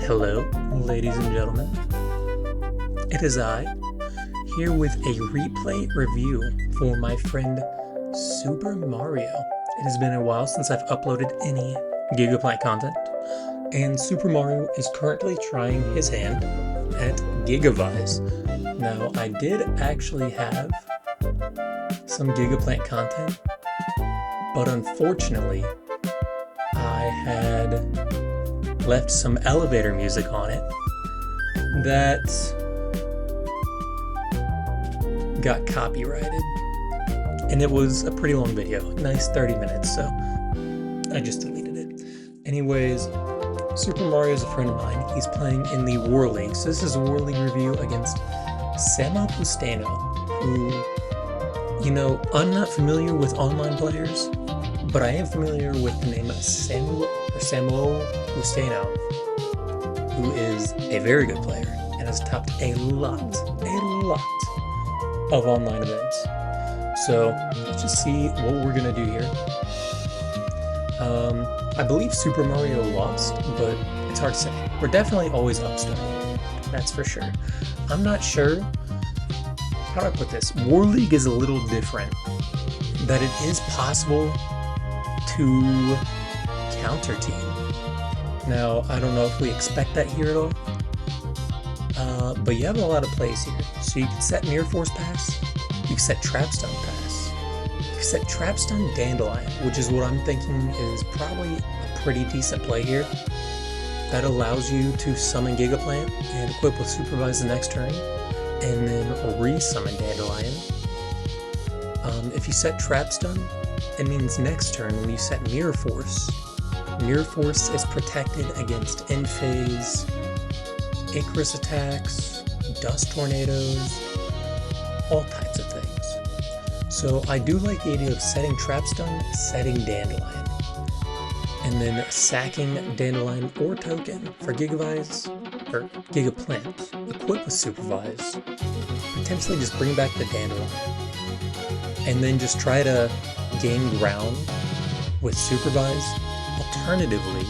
Hello, ladies and gentlemen. It is I, here with a replay review for my friend Super Mario. It has been a while since I've uploaded any Gigaplant content, and Super Mario is currently trying his hand at Gigavise. Now, I did actually have some Gigaplant content, but unfortunately, I had left some elevator music on it that got copyrighted, and it was a pretty long video, nice 30 minutes, so I just deleted it. Anyways, Super Mario is a friend of mine. He's playing in the War League, so this is a War League review against Samo Pustano, who, you know, I'm not familiar with online players, but I am familiar with the name of Samo Pustano, who is a very good player and has topped a lot of online events. So let's just see what we're gonna do here. I believe Super Mario lost, but it's hard to say. We're definitely always upstarting, that's for sure. I'm not sure, how do I put this? War League is a little different, that it is possible to counter team. Now, I don't know if we expect that here at all, but you have a lot of plays here. So you can set Mirror Force Pass, you can set Trap Stun Pass, you can set Trap Stun Dandelion, which is what I'm thinking is probably a pretty decent play here. That allows you to summon Gigaplant and equip with Supervise the next turn, and then re-summon Dandelion. If you set Trap Stun, it means next turn when you set Mirror Force is protected against end phase, Icarus attacks, dust tornadoes, all types of things. So I do like the idea of setting Trap Stun, setting Dandelion, and then sacking Dandelion or token for Gigavise, or Gigaplant, equip with Supervise, potentially just bring back the Dandelion, and then just try to gain ground with Supervise. Alternatively,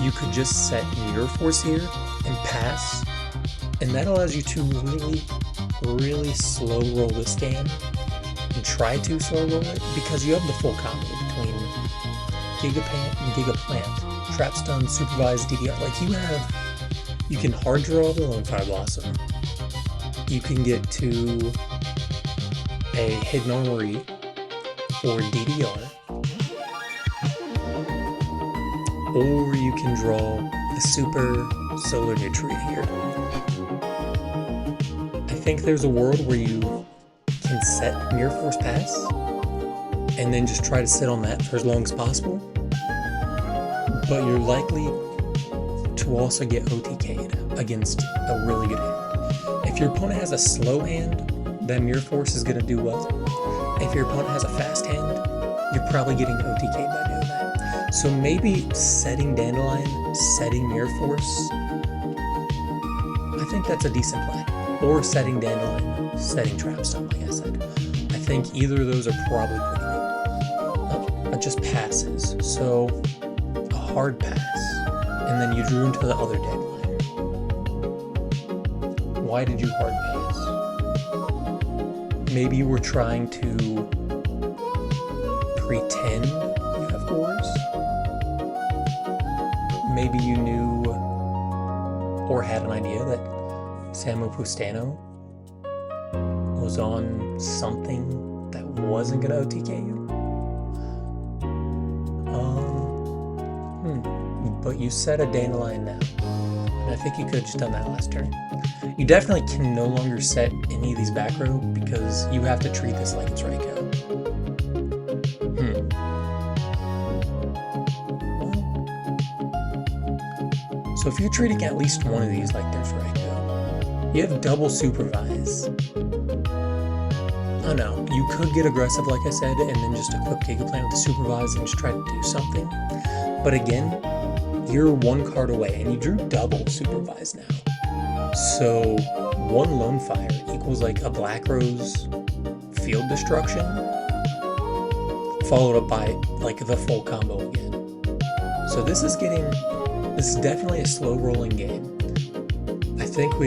you could just set Mirror Force here and pass, and that allows you to really slow roll this game, and try to slow roll it, because you have the full combo between Gigaplant, Trap Stun, Supervise, DDR. Like you can hard draw the Lone Fire Blossom, you can get to a Hidden Armory or DDR, or you can draw a super solar Nutria here. I think there's a world where you can set Mirror Force Pass and then just try to sit on that for as long as possible, but you're likely to also get OTK'd against a really good hand. If your opponent has a slow hand, then Mirror Force is going to do well. If your opponent has a fast hand, you're probably getting OTK'd by doing that. So maybe setting Dandelion, setting Mirror Force, I think that's a decent play. Or setting Dandelion, setting Trap Stun, like I said. I think either of those are probably pretty good. It just passes. So a hard pass, and then you drew into the other Dandelion. Why did you hard pass? Maybe you were trying to pretend you have cores. Maybe you knew or had an idea that Samo Pustano was on something that wasn't going to OTK you. But you set a Dandelion now, and I think you could have just done that last turn. You definitely can no longer set any of these back row because you have to treat this like it's Raikou. So if you're treating at least one of these like there's Raikou, you have double Supervise. Oh no, you could get aggressive like I said and then just equip Gigaplant with the Supervise and just try to do something. But again, you're one card away and you drew double Supervise now. So one Lone Fire equals like a Black Rose Field Destruction, followed up by like the full combo again. So this is getting This is definitely a slow rolling game. I think do we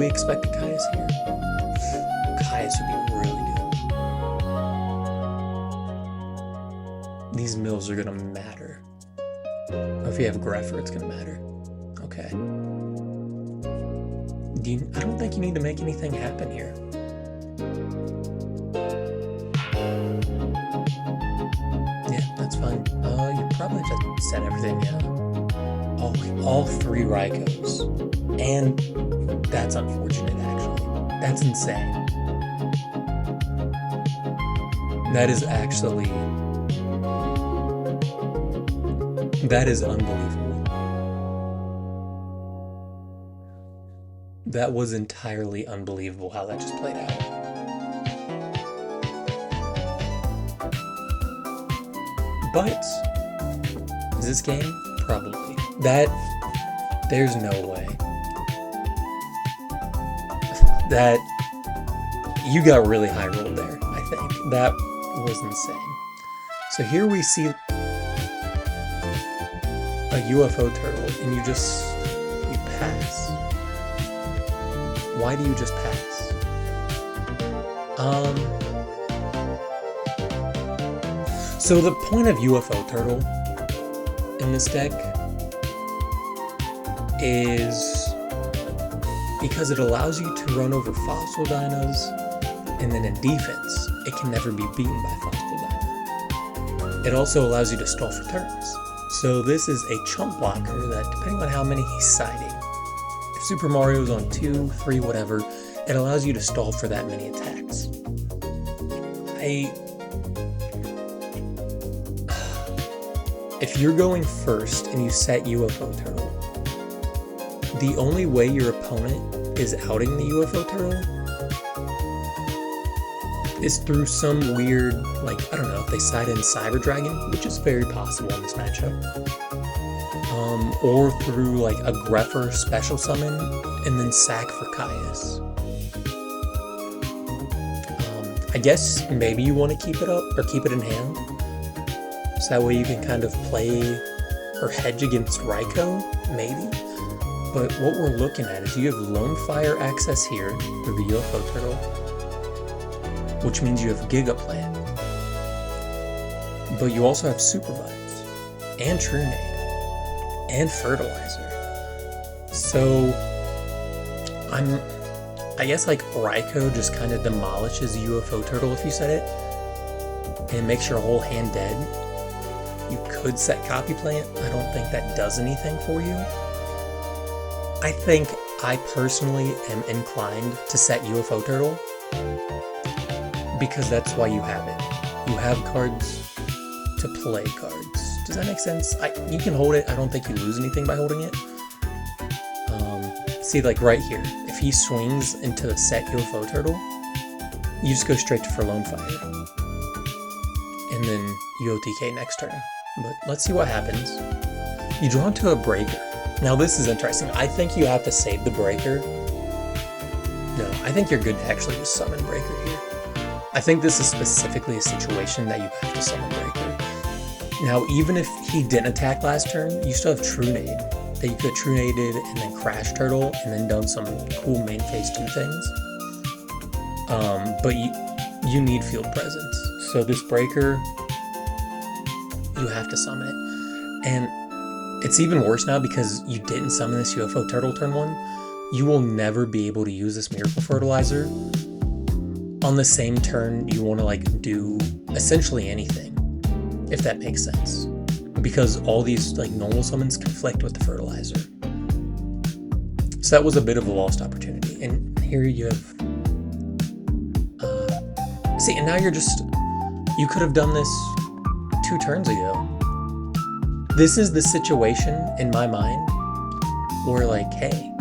expect a Caius here? Caius would be really good. These mills are gonna matter. Or if you have Greffer, it's gonna matter. Okay. I don't think you need to make anything happen here. Yeah, that's fine. You probably have to set everything, yeah. All 3 Raikos. And that's unfortunate, actually. That's insane. That is unbelievable. That was entirely unbelievable how that just played out. But is this game? Probably. There's no way. That you got really high rolled there, I think. That was insane. So here we see a UFO turtle, and you pass. Why do you just pass? So the point of UFO turtle in this deck is because it allows you to run over fossil dinos, and then in defense, it can never be beaten by fossil dino. It also allows you to stall for turns. So this is a chump blocker that, depending on how many he's siding, if Super Mario's on 2, 3, whatever, it allows you to stall for that many attacks. If you're going first and you set UFO turtle, the only way your opponent is outing the UFO turtle is through some weird, I don't know, if they side in Cyber Dragon, which is very possible in this matchup, or through a Greffer special summon and then sack for Caius. I guess maybe you want to keep it up or keep it in hand, so that way you can kind of play or hedge against Raiko, maybe. But what we're looking at is you have Lone Fire access here through the UFO turtle, which means you have Giga Plant. But you also have Supervise, and True Nade, and Fertilizer. So, I guess Raiko just kind of demolishes UFO turtle if you set it, and makes your whole hand dead. You could set Copy Plant. I don't think that does anything for you. I think I personally am inclined to set UFO turtle, because that's why you have it. You have cards to play cards. Does that make sense? You can hold it. I don't think you lose anything by holding it. See, right here, if he swings into the set UFO turtle, you just go straight for Lone Fire. And then UOTK next turn. But let's see what happens. You draw into a breaker. Now this is interesting. I think you have to save the breaker. No, I think you're good to actually just summon breaker here. I think this is specifically a situation that you have to summon breaker. Now, even if he didn't attack last turn, you still have True Nade that you could True Naded and then Crash Turtle and then done some cool main phase 2 things. But you need field presence. So this breaker, you have to summon it. And it's even worse now because you didn't summon this UFO turtle turn 1. You will never be able to use this Miracle Fertilizer on the same turn you want to do essentially anything, if that makes sense. Because all these normal summons conflict with the fertilizer. So that was a bit of a lost opportunity. And here you have see, and now you could have done this 2 turns ago. This is the situation in my mind where hey,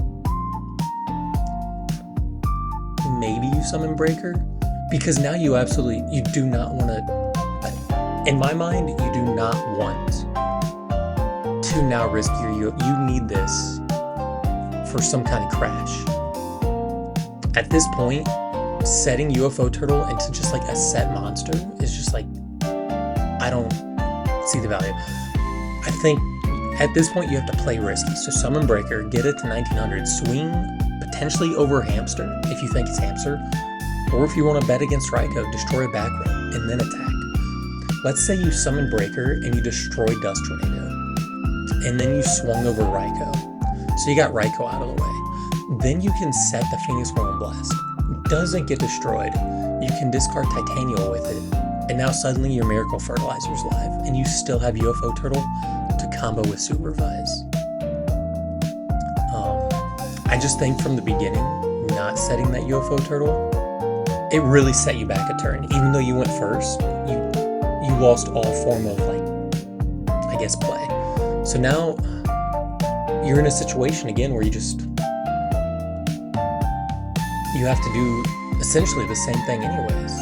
maybe you summon breaker, because now you do not want to, in my mind, you do not want to now risk you need this for some kind of crash. At this point, setting UFO turtle into just a set monster is just I don't see the value. I think At this point, you have to play risky. So summon Breaker, get it to 1900, swing potentially over Hamster if you think it's Hamster, or if you want to bet against Raikou, destroy a back row and then attack. Let's say you summon Breaker and you destroy Dust Tornado, and then you swung over Raikou. So you got Raikou out of the way. Then you can set the Phoenix Whirlwind Blast. Doesn't get destroyed. You can discard Titanial with it, and now suddenly your Miracle Fertilizer's live, and you still have UFO Turtle to combo with Supervise. I just think from the beginning, not setting that UFO Turtle, it really set you back a turn. Even though you went first, you lost all form of, like, I guess, play. So now you're in a situation again where you have to do essentially the same thing anyways.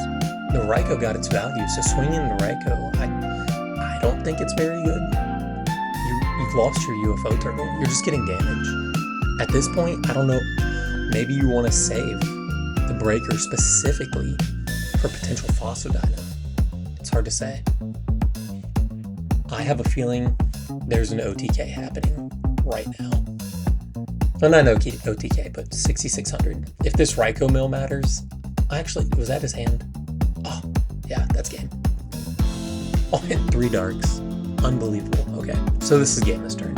The Raikou got its value, so swinging the Raikou, I don't think it's very good. You've lost your UFO Turtle. You're just getting damage. At this point, I don't know, maybe you want to save the Breaker specifically for potential Fossil Dino. It's hard to say. I have a feeling there's an OTK happening right now. Well, not an OTK, but 6600. If this Raikou mill matters, actually, was that his hand? Oh, yeah, that's game. Oh, hit 3 darks. Unbelievable. Okay, so this is game this turn.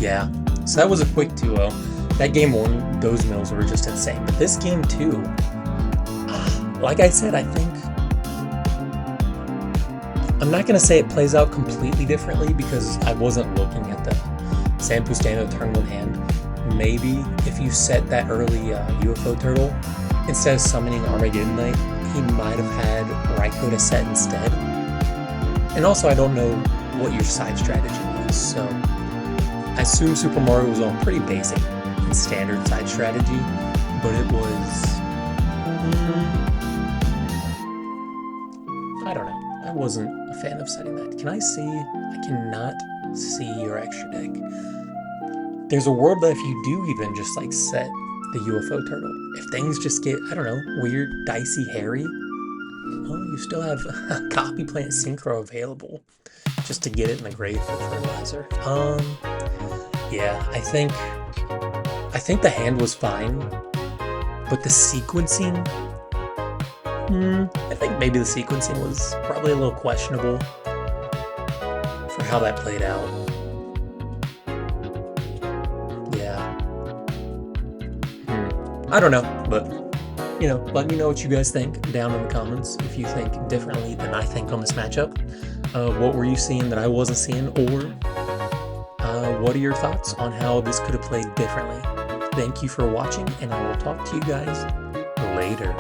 Yeah, so that was a quick 2-0. That game 1, those mills were just insane. But this game 2, like I said, I think I'm not going to say it plays out completely differently because I wasn't looking at the Sampustano turn 1 hand. Maybe if you set that early UFO Turtle, instead of summoning Armageddon Knight, he might have had Raikou to set instead. And also, I don't know what your side strategy was, so I assume Super Mario was on pretty basic and standard side strategy, but it was... I don't know. I wasn't a fan of setting that. Can I see? I cannot see your extra deck. There's a world that if you do even just like set the UFO Turtle, if things just get, I don't know, weird, dicey, hairy, well, you still have a Copy Plant Synchro available just to get it in the grave for Fertilizer. Yeah, I think the hand was fine, but the sequencing, I think maybe the sequencing was probably a little questionable for how that played out. Yeah. I don't know, but, you know, let me know what you guys think down in the comments if you think differently than I think on this matchup. What were you seeing that I wasn't seeing, or what are your thoughts on how this could have played differently? Thank you for watching, and I will talk to you guys later.